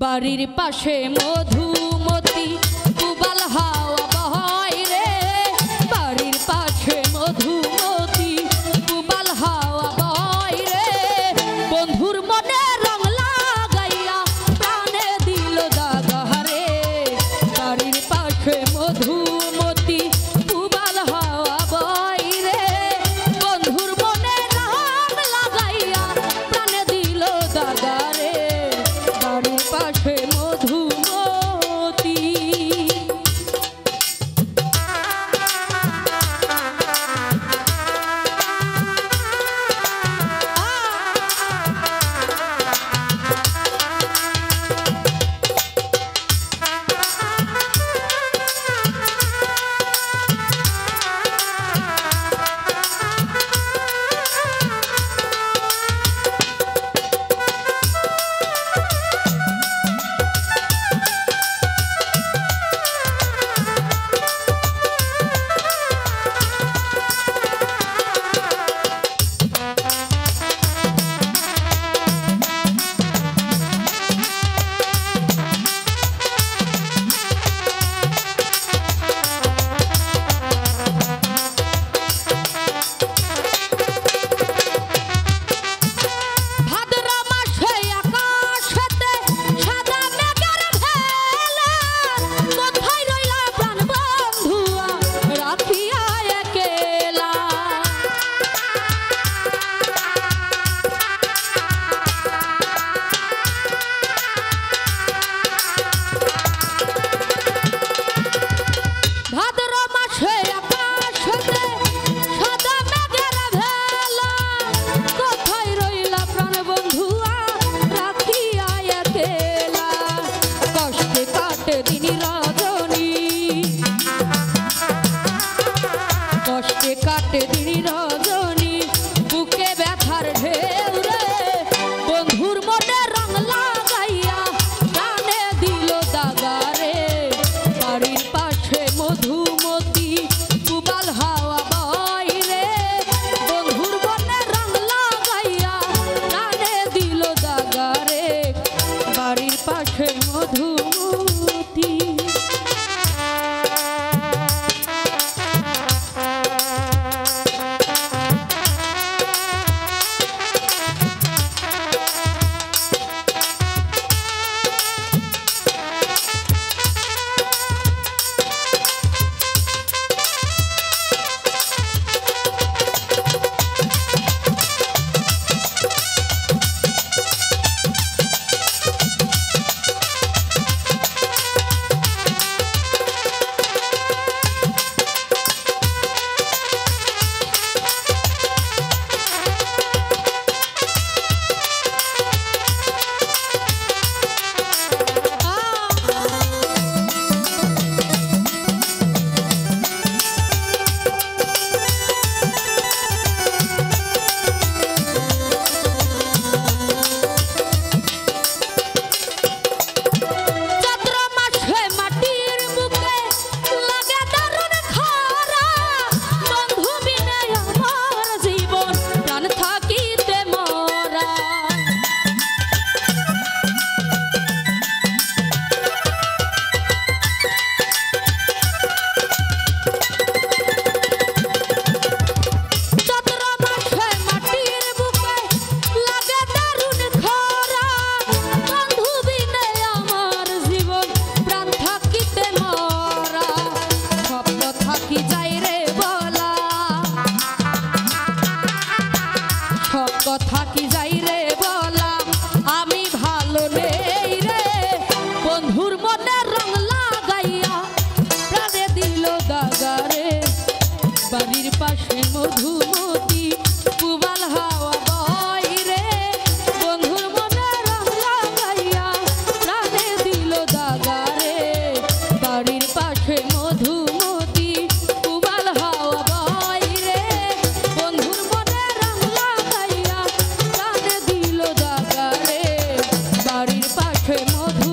বাড়ির পাশে মধুমতি পুবাল হাওয়া বয় রে, বাড়ির পাশে মধুমতি পুবাল হাওয়া বয় রে, বন্ধুর মনে রং লাগাইয়া প্রাণে দিল দাগা রে, বাড়ির পাশে মধুমতি পুবাল হাওয়া বয় রে, বন্ধুর মনে রং লাগাইয়া প্রাণে দিল দাগা রে, বাড়ির পাশে মধুমতি। কাটে দিন রজনী বুকে ব্যথার ঢেউ রে, বন্ধুর মনে রং লাগাইয়া প্রাণে দিল দাগা রে, বাড়ির পাশে মধুমতি পুবাল হাওয়া বয় রে, বন্ধুর মনে রং লাগাইয়া প্রাণে দিল দাগা রে, বাড়ির পাশে মধুমতি। কথা কি যাই রে বলা, আমি ভালো নেই রে, বন্ধুর মনে রং লাগাইয়া প্রাণে দিল দাগা রে, বাড়ির পাশে মধুমতি পুবাল হাওয়া বয় রে, বন্ধুর মনে রং লাগাইয়া প্রাণে দিল দাগা রে, বাড়ির পাশে মধুমতি পুবাল হাওয়া বয় রে, বন্ধুর মনে রং লাগাইয়া প্রাণে দিল দাগা রে, বাড়ির পাশে মধু